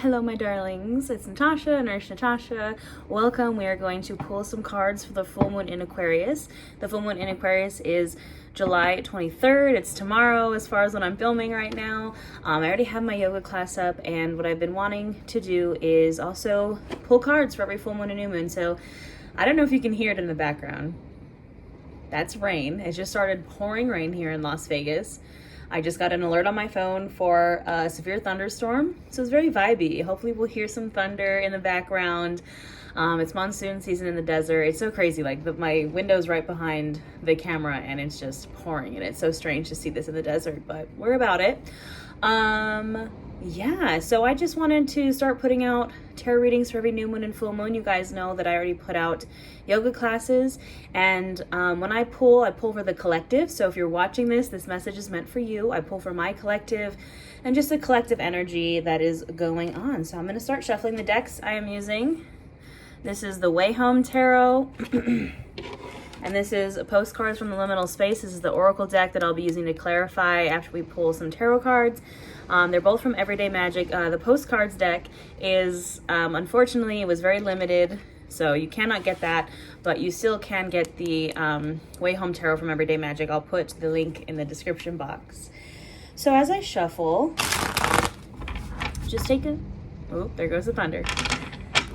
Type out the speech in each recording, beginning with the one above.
Hello my darlings, it's Natasha, Nurse Natasha. Welcome. We are going to pull some cards for the full moon in Aquarius. The full moon in Aquarius is July 23rd. It's tomorrow as far as when I'm filming right now. I already have my yoga class up, and what I've been wanting to do is also pull cards for every full moon and new moon. So I don't know if you can hear it in the background. That's rain. It just started pouring rain here in Las Vegas. I just got an alert on my phone for a severe thunderstorm, so it's very vibey. Hopefully we'll hear some thunder in the background. It's monsoon season in the desert. It's so crazy, like my window's right behind the camera and it's just pouring, and it's so strange to see this in the desert, but we're about it. Yeah, so I just wanted to start putting out tarot readings for every new moon and full moon. You guys know that I already put out yoga classes, and when I pull for the collective. So if you're watching this message is meant for you. I pull for my collective and just the collective energy that is going on. So I'm going to start shuffling the decks I am using. This is the Way Home Tarot. And this is Postcards from the Liminal Space. This is the Oracle deck that I'll be using to clarify after we pull some tarot cards. They're both from Everyday Magic. The Postcards deck is, unfortunately, it was very limited, so you cannot get that, but you still can get the Way Home Tarot from Everyday Magic. I'll put the link in the description box. So as I shuffle, just take a, oh, there goes the thunder.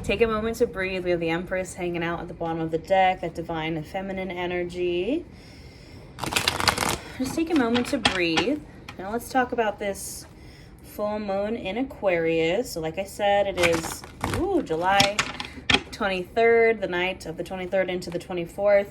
Take a moment to breathe. We have the Empress hanging out at the bottom of the deck, that divine feminine energy. Just take a moment to breathe. Now let's talk about this full moon in Aquarius. So like I said, it is July 23rd, the night of the 23rd into the 24th.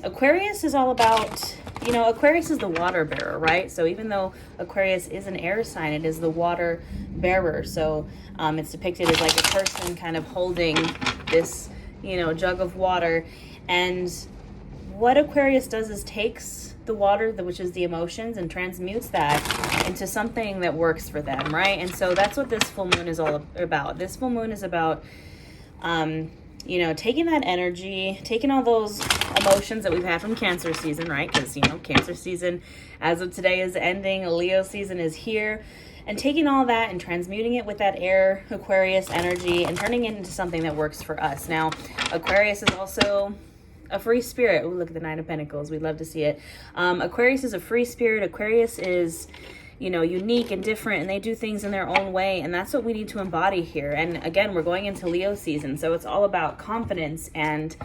Aquarius is all about, Aquarius is the water bearer, right? So even though Aquarius is an air sign, it is the water bearer. So it's depicted as like a person kind of holding this, jug of water. And what Aquarius does is takes the water, which is the emotions, and transmutes that into something that works for them, right? And so that's what this full moon is all about. This full moon is about taking that energy, taking all those emotions that we've had from Cancer season, right? Because, Cancer season as of today is ending. Leo season is here. And taking all that and transmuting it with that air Aquarius energy and turning it into something that works for us. Now, Aquarius is also a free spirit. Oh, look at the Nine of Pentacles. We'd love to see it. Aquarius is a free spirit. Aquarius is unique and different, and they do things in their own way, and that's what we need to embody here. And again, we're going into Leo season, so it's all about confidence and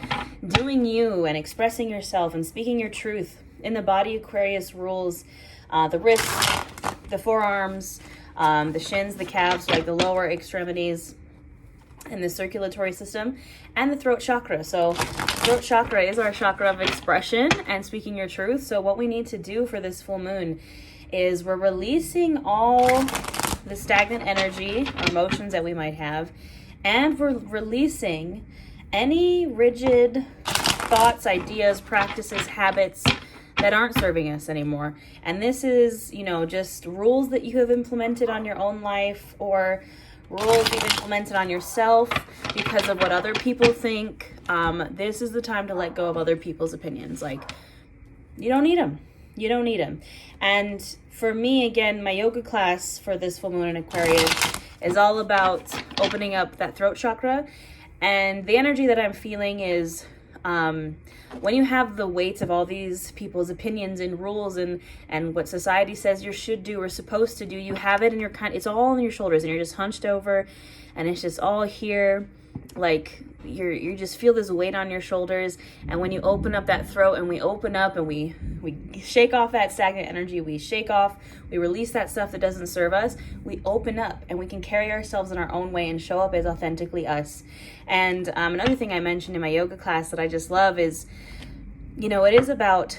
doing you and expressing yourself and speaking your truth. In the body, Aquarius rules the wrists, the forearms, the shins, the calves, like the lower extremities, and the circulatory system, and the throat chakra. So throat chakra is our chakra of expression and speaking your truth. So what we need to do for this full moon is we're releasing all the stagnant energy or emotions that we might have, and we're releasing any rigid thoughts, ideas, practices, habits that aren't serving us anymore. And this is, just rules that you have implemented on your own life, or rules you've implemented on yourself because of what other people think. This is the time to let go of other people's opinions. Like, you don't need them. You don't need them. And for me, again, my yoga class for this full moon in Aquarius is all about opening up that throat chakra. And the energy that I'm feeling is when you have the weight of all these people's opinions and rules and what society says you should do or supposed to do, you have it, and it's all on your shoulders, and you're just hunched over, and it's just all here. Like you just feel this weight on your shoulders. And when you open up that throat, and we open up and we shake off that stagnant energy, we release that stuff that doesn't serve us, we open up and we can carry ourselves in our own way and show up as authentically us. And another thing I mentioned in my yoga class that I just love is, it is about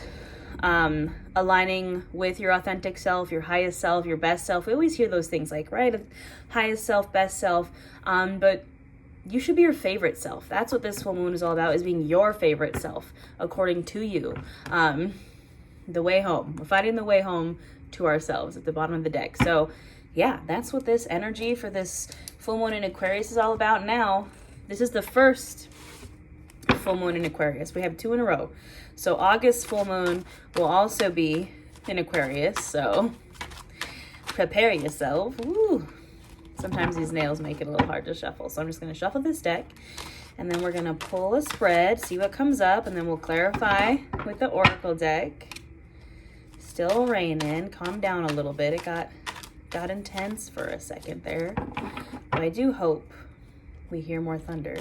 aligning with your authentic self, your highest self, your best self. We always hear those things like, right, highest self, best self, but you should be your favorite self. That's what this full moon is all about, is being your favorite self, according to you. The way home. We're finding the way home to ourselves at the bottom of the deck. So yeah, that's what this energy for this full moon in Aquarius is all about. Now, this is the first full moon in Aquarius. We have 2 in a row. So August full moon will also be in Aquarius. So prepare yourself. Ooh. Sometimes these nails make it a little hard to shuffle. So I'm just going to shuffle this deck, and then we're going to pull a spread, see what comes up, and then we'll clarify with the Oracle deck. Still raining. Calm down a little bit. It got intense for a second there. But I do hope we hear more thunder.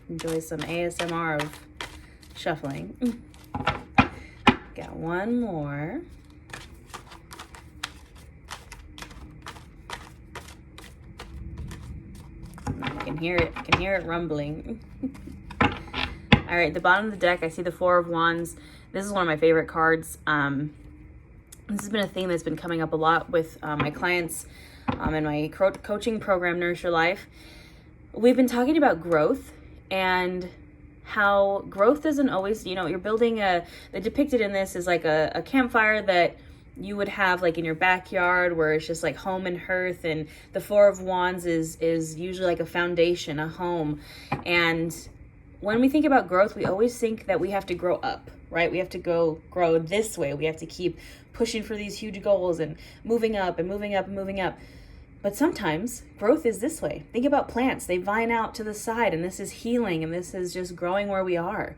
Enjoy some ASMR of shuffling. Got one more. I can hear it rumbling. All right, the bottom of the deck, I see the Four of Wands. This is one of my favorite cards. This has been a theme that's been coming up a lot with my clients in my coaching program, Nourish Your Life. We've been talking about growth and how growth doesn't always, you're building depicted in this is like a campfire that you would have like in your backyard where it's just like home and hearth, and the Four of Wands is usually like a foundation, a home. And when we think about growth, we always think that we have to grow up, right? We have to grow this way. We have to keep pushing for these huge goals and moving up and moving up and moving up. But sometimes growth is this way. Think about plants. They vine out to the side, and this is healing, and this is just growing where we are.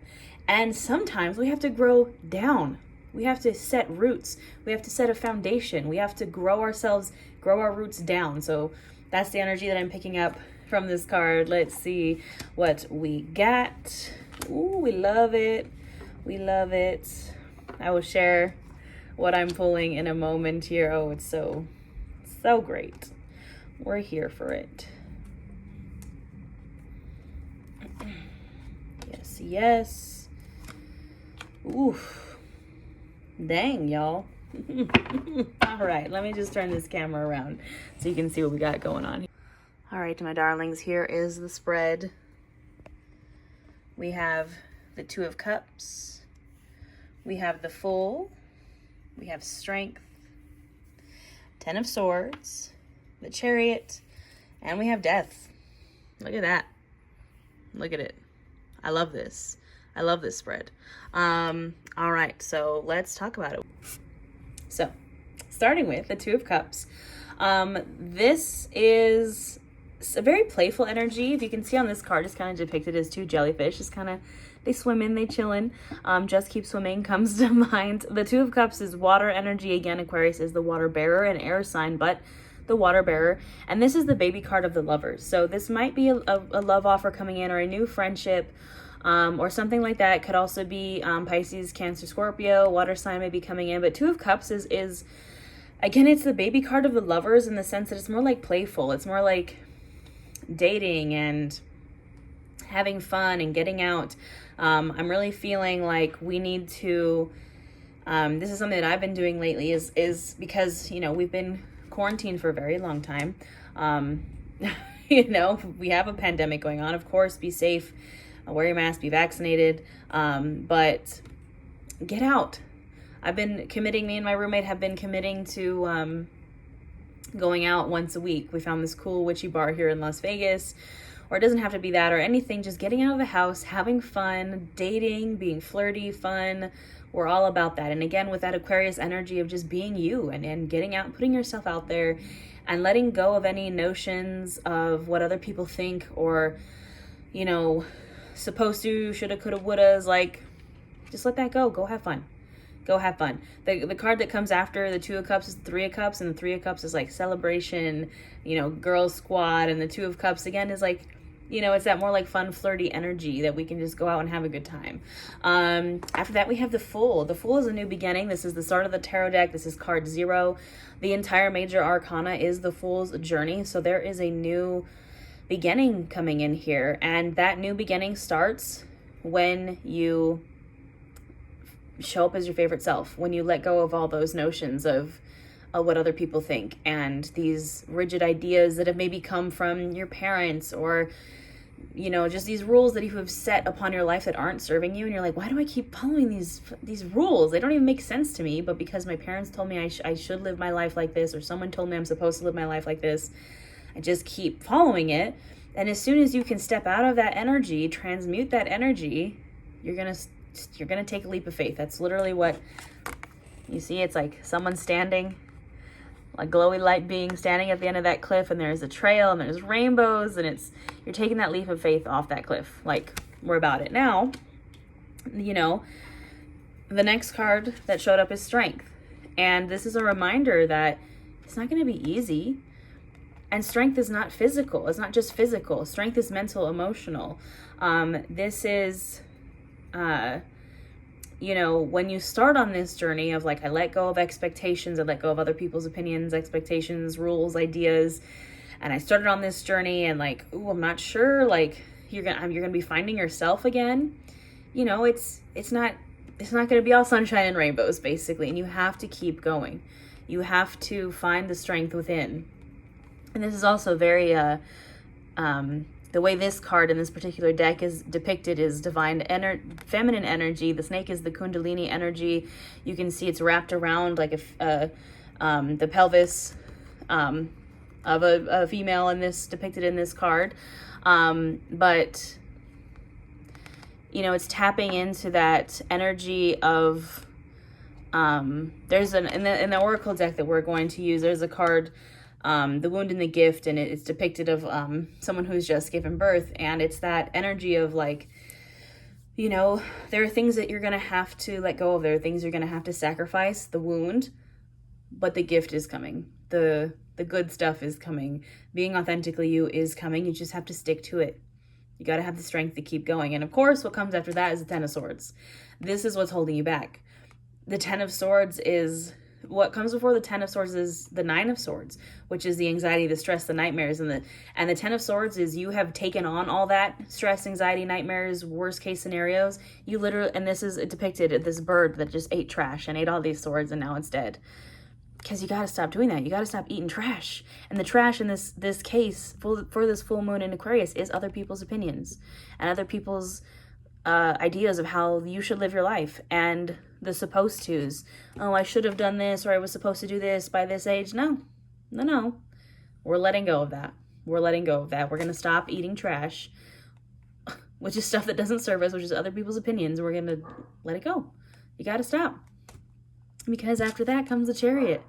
And sometimes we have to grow down. We have to set roots. We have to set a foundation. We have to grow ourselves, grow our roots down. So that's the energy that I'm picking up from this card. Let's see what we got. Ooh, we love it. We love it. I will share what I'm pulling in a moment here. Oh, it's so great. We're here for it. Yes, yes. Ooh. Dang, y'all. All right, let me just turn this camera around so you can see what we got going on here. All right, my darlings, here is the spread. We have the Two of Cups. We have the Fool. We have Strength. Ten of Swords. The Chariot. And we have Death. Look at that. Look at it. I love this. I love this spread. All right, so let's talk about it. So, starting with the Two of Cups. This is a very playful energy. If you can see on this card, it's kind of depicted as two jellyfish. Just kind of, they swim in, they chillin'. Just keep swimming comes to mind. The Two of Cups is water energy. Again, Aquarius is the water bearer, an air sign, but the water bearer. And this is the baby card of the lovers. So this might be a love offer coming in, or a new friendship, or something like that. It could also be Pisces, Cancer, Scorpio, water sign may be coming in. But Two of Cups is again, it's the baby card of the lovers in the sense that it's more like playful. It's more like dating and having fun and getting out. I'm really feeling like we need to, this is something that I've been doing lately is because, we've been quarantined for a very long time. We have a pandemic going on. Of course, be safe, wear your mask, be vaccinated, but get out. Me and my roommate have been committing to going out once a week. We found this cool witchy bar here in Las Vegas, or it doesn't have to be that or anything, just getting out of the house, having fun, dating, being flirty, fun. We're all about that. And again, with that Aquarius energy of just being you and getting out, putting yourself out there and letting go of any notions of what other people think or, supposed to, shoulda, coulda, wouldas, like, just let that go. Go have fun. Go have fun. The card that comes after the Two of Cups is the Three of Cups, and the Three of Cups is like celebration, girls squad, and the Two of Cups again is like, it's that more like fun, flirty energy that we can just go out and have a good time. After that, we have the Fool. The Fool is a new beginning. This is the start of the tarot deck. This is card 0. The entire major arcana is the Fool's journey. So there is a new beginning coming in here. And that new beginning starts when you show up as your favorite self, when you let go of all those notions of what other people think and these rigid ideas that have maybe come from your parents or just these rules that you have set upon your life that aren't serving you, and you're like, why do I keep following these rules? They don't even make sense to me, but because my parents told me I should live my life like this, or someone told me I'm supposed to live my life like this, I just keep following it. And as soon as you can step out of that energy, transmute that energy, you're gonna you're going to take a leap of faith. That's literally what you see. It's like someone standing, a glowy light being standing at the end of that cliff, and there's a trail and there's rainbows, and you're taking that leap of faith off that cliff. Like, we're about it. Now, you know, the next card that showed up is strength. And this is a reminder that it's not going to be easy. And strength is not physical. It's not just physical. Strength is mental, emotional. This is, you know, when you start on this journey of like, I let go of expectations, I let go of other people's opinions, expectations, rules, ideas. And I started on this journey and like, ooh, I'm not sure. Like, you're gonna be finding yourself again. You know, it's not going to be all sunshine and rainbows, basically. And you have to keep going. You have to find the strength within. And this is also very, the way this card in this particular deck is depicted is feminine energy. The snake is the Kundalini energy. You can see it's wrapped around like the pelvis of a female depicted in this card. But, you know, it's tapping into that energy of, there's in the Oracle deck that we're going to use, there's a card, the wound and the gift, and it's depicted of someone who's just given birth, and it's that energy of like, you know, there are things that you're gonna have to let go of, there are things you're gonna have to sacrifice, the wound, but the gift is coming, the good stuff is coming, being authentically you is coming. You just have to stick to it. You got to have the strength to keep going. And of course, what comes after that is the Ten of Swords. This is what's holding you back. The Ten of Swords is what comes before the Ten of Swords is the Nine of Swords, which is the anxiety, the stress, the nightmares. And the Ten of Swords is you have taken on all that stress, anxiety, nightmares, worst case scenarios. You literally, and this is depicted, this bird that just ate trash and ate all these swords and now it's dead. Because you got to stop doing that. You got to stop eating trash. And the trash in this case for this full moon in Aquarius is other people's opinions and other people's ideas of how you should live your life, and the supposed to's. Oh, I should have done this, or I was supposed to do this by this age. No. We're letting go of that. We're going to stop eating trash, which is stuff that doesn't serve us, which is other people's opinions. We're going to let it go. You got to stop. Because after that comes the Chariot.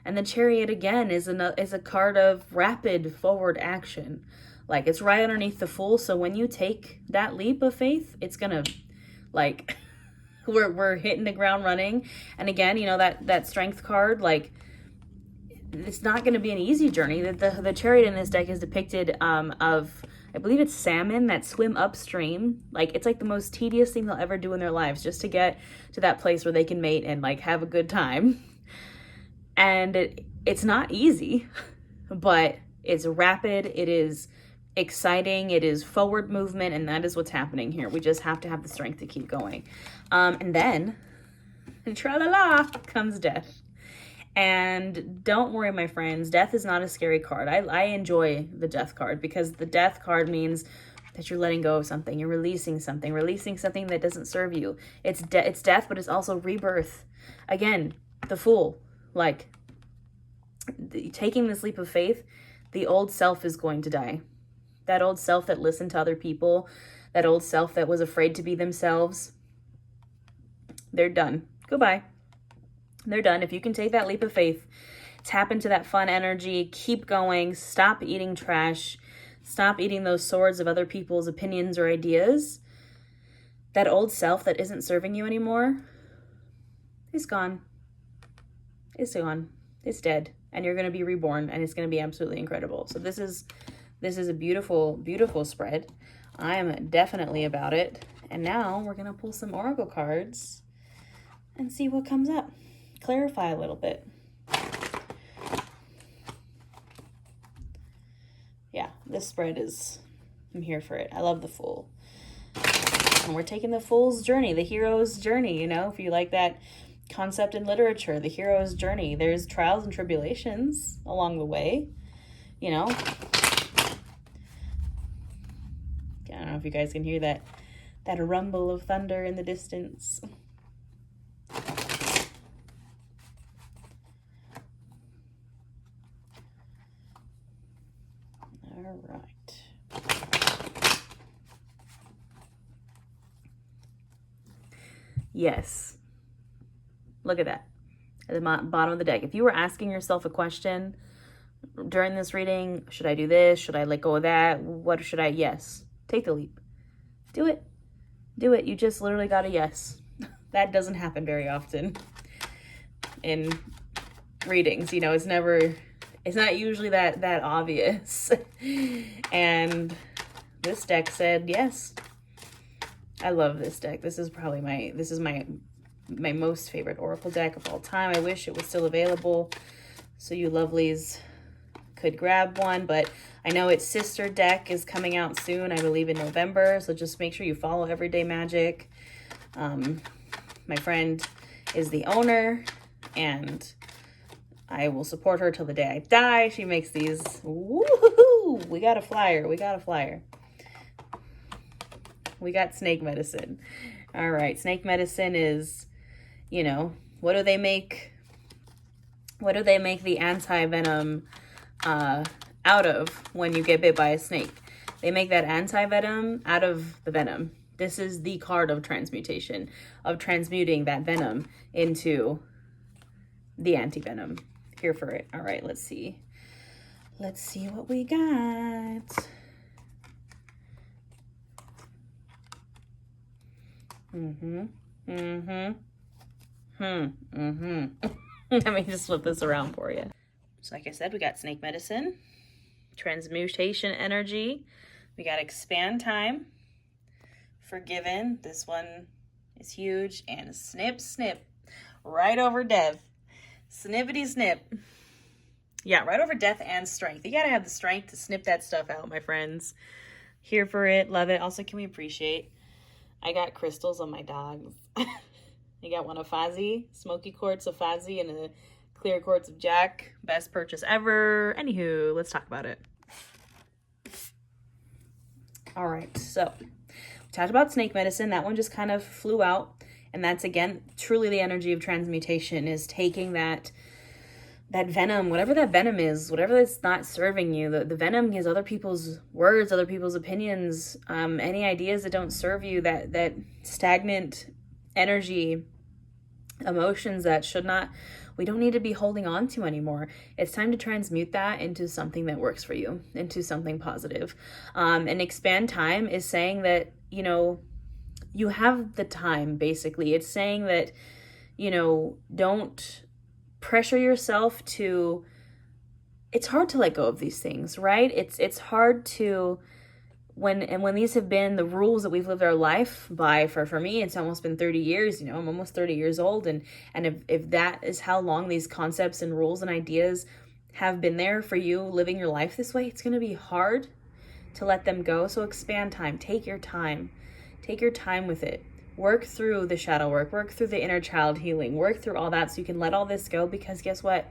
And the Chariot, again, is a card of rapid forward action. Like, it's right underneath the Fool. So when you take that leap of faith, it's going to, like, we're hitting the ground running. And again, you know, that Strength card, like, it's not going to be an easy journey. The Chariot in this deck is depicted of, I believe it's salmon that swim upstream. Like, it's like the most tedious thing they'll ever do in their lives, just to get to that place where they can mate and like have a good time. And it's not easy, but it's rapid. It is exciting. It is forward movement. And that is what's happening here. We just have to have the strength to keep going. And then, tra-la-la, comes death. And don't worry, my friends, death is not a scary card. I enjoy the death card because the death card means that you're letting go of something. You're releasing something that doesn't serve you. It's death, but it's also rebirth. Again, the Fool, like, taking this leap of faith, the old self is going to die. That old self that listened to other people, that old self that was afraid to be themselves, they're done. Goodbye. They're done. If you can take that leap of faith, tap into that fun energy, keep going, stop eating trash, stop eating those swords of other people's opinions or ideas, that old self that isn't serving you anymore is gone. It's gone. It's dead. And you're going to be reborn, and it's going to be absolutely incredible. So this is a beautiful, beautiful spread. I am definitely about it. And now we're going to pull some oracle cards and see what comes up. Clarify a little bit. Yeah, this spread I'm here for it. I love the Fool. And we're taking the Fool's journey, the hero's journey, you know, if you like that concept in literature, the hero's journey. There's trials and tribulations along the way, you know. I don't know if you guys can hear that rumble of thunder in the distance. All right. Yes. Look at that. At the bottom of the deck. If you were asking yourself a question during this reading, should I do this? Should I let go of that? What should I? Yes. Take the leap. Do it. Do it. You just literally got a yes. That doesn't happen very often in readings. You know, it's not usually that obvious. And this deck said yes. I love this deck. This is probably my most favorite Oracle deck of all time. I wish it was still available so you lovelies could grab one, but I know its sister deck is coming out soon, I believe in November, so just make sure you follow Everyday Magic. My friend is the owner, and I will support her till the day I die. She makes these. Woohoo! We got a flyer. We got a flyer. We got snake medicine. All right, snake medicine is, you know, what do they make the anti-venom out of when you get bit by a snake? They make that anti-venom out of the venom. This is the card of transmutation, of transmuting that venom into the anti-venom. Here for it. All right, let's see. Let's see what we got. Let me just flip this around for you. So like I said, we got snake medicine, transmutation energy, we got expand time, forgiven, this one is huge, and snip, snip, right over death. Snippity snip. Yeah, right over death and strength. You gotta have the strength to snip that stuff out, my friends. Here for it, love it. Also, can we appreciate, I got crystals on my dogs. I got one of Fozzie, smoky quartz of Fozzie, and a clear quartz of Jack. Best purchase ever. Anywho, let's talk about it. All right, so we talked about snake medicine. That one just kind of flew out. And that's, again, truly the energy of transmutation, is taking that venom, whatever that venom is, whatever that's not serving you. The venom is other people's words, other people's opinions, any ideas that don't serve you, that stagnant energy, emotions that we don't need to be holding on to anymore. It's time to transmute that into something that works for you, into something positive. And expand time is saying that, you know, you have the time, basically. It's saying that, you know, don't pressure yourself to, it's hard to let go of these things, right? It's hard to, when these have been the rules that we've lived our life by, for me, it's almost been 30 years, you know, I'm almost 30 years old. And if that is how long these concepts and rules and ideas have been there for you living your life this way, it's going to be hard to let them go. So expand time, take your time. Take your time with it. Work through the shadow work through the inner child healing, work through all that so you can let all this go, because guess what?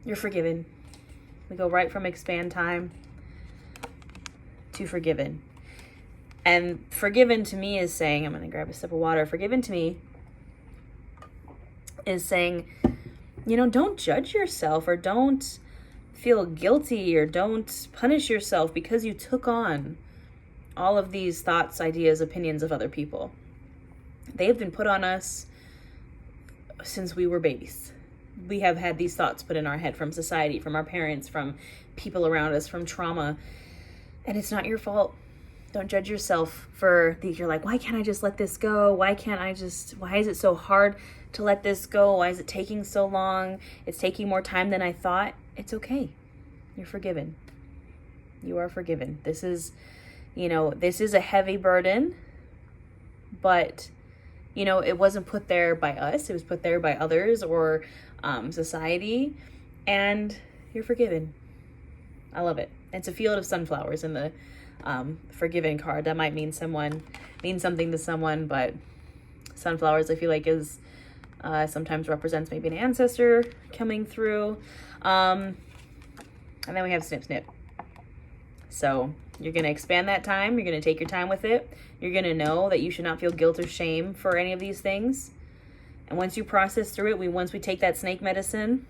You're forgiven. We go right from expand time to forgiven. And forgiven to me is saying, I'm going to grab a sip of water. Forgiven to me is saying, you know, don't judge yourself, or don't feel guilty, or don't punish yourself because you took on all of these thoughts, ideas, opinions of other people. They have been put on us since we were babies. We have had these thoughts put in our head from society, from our parents, from people around us, from trauma. And it's not your fault. Don't judge yourself for these. You're like, why can't I just let this go? Why is it so hard to let this go? Why is it taking so long? It's taking more time than I thought. It's okay. You're forgiven. You are forgiven. This is a heavy burden, but, you know, it wasn't put there by us. It was put there by others or society, and you're forgiven. I love it. It's a field of sunflowers in the forgiven card. That might mean something to someone, but sunflowers, I feel like, is sometimes represents maybe an ancestor coming through. And then we have snip, snip. So you're going to expand that time. You're going to take your time with it. You're going to know that you should not feel guilt or shame for any of these things. And once you process through it, once we take that snake medicine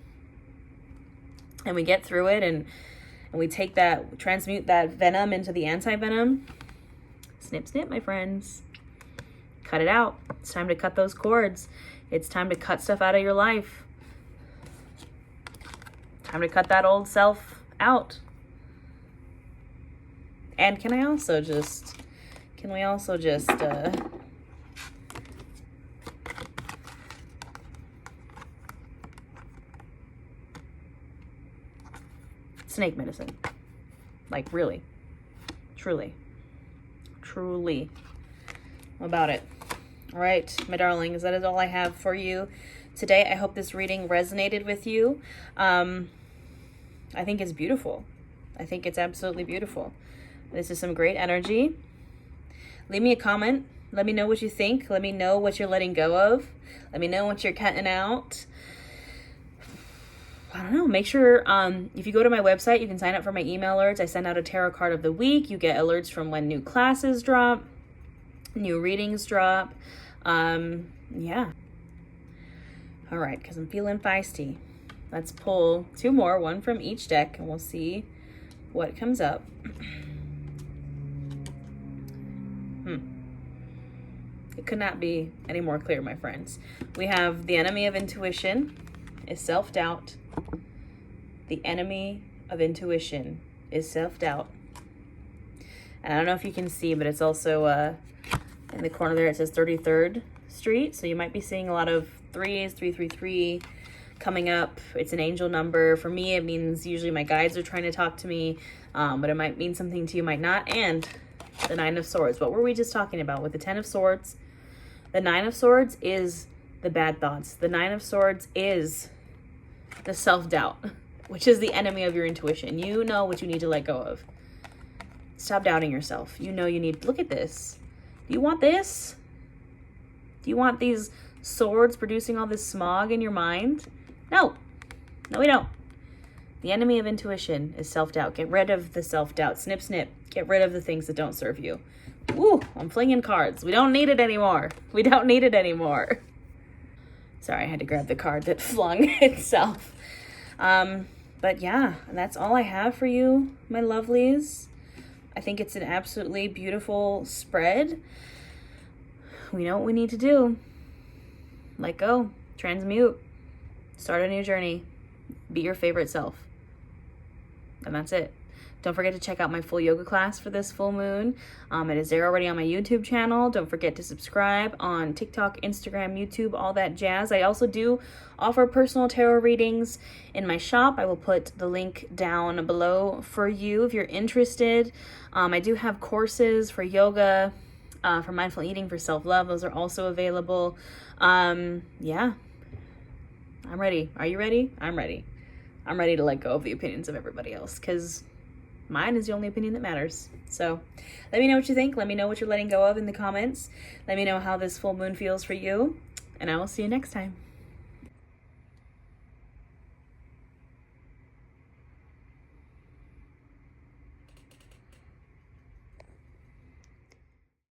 and we get through it, and we transmute that venom into the anti-venom, snip, snip, my friends. Cut it out. It's time to cut those cords. It's time to cut stuff out of your life. Time to cut that old self out. And can we also just snake medicine. Like, really, truly about it. All right, my darlings, that is all I have for you today. I hope this reading resonated with you. I think it's beautiful. I think it's absolutely beautiful. This is some great energy. Leave me a comment. Let me know what you think. Let me know what you're letting go of. Let me know what you're cutting out. I don't know. Make sure if you go to my website, you can sign up for my email alerts. I send out a tarot card of the week. You get alerts from when new classes drop, new readings drop. Yeah. All right, because I'm feeling feisty. Let's pull 2 more, one from each deck, and we'll see what comes up. It could not be any more clear, my friends. We have the enemy of intuition is self-doubt. The enemy of intuition is self-doubt. And I don't know if you can see, but it's also in the corner there, it says 33rd Street. So you might be seeing a lot of 3s, 333 coming up. It's an angel number. For me, it means usually my guides are trying to talk to me, but it might mean something to you, might not. And the 9 of Swords. What were we just talking about with the 10 of Swords? The 9 of Swords is the bad thoughts. The 9 of Swords is the self-doubt, which is the enemy of your intuition. You know what you need to let go of. Stop doubting yourself. You know you need, look at this. Do you want this? Do you want these swords producing all this smog in your mind? No. No, we don't. The enemy of intuition is self-doubt. Get rid of the self-doubt. Snip, snip. Get rid of the things that don't serve you. Woo, I'm flinging cards. We don't need it anymore. We don't need it anymore. Sorry, I had to grab the card that flung itself. But yeah, that's all I have for you, my lovelies. I think it's an absolutely beautiful spread. We know what we need to do. Let go. Transmute. Start a new journey. Be your favorite self. And that's it. Don't forget to check out my full yoga class for this full moon. It is there already on my YouTube channel. Don't forget to subscribe on TikTok, Instagram, YouTube, all that jazz. I also do offer personal tarot readings in my shop. I will put the link down below for you if you're interested. I do have courses for yoga, for mindful eating, for self-love. Those are also available. Yeah. I'm ready. Are you ready? I'm ready. I'm ready to let go of the opinions of everybody else, because mine is the only opinion that matters. So let me know what you think. Let me know what you're letting go of in the comments. Let me know how this full moon feels for you, and I will see you next time.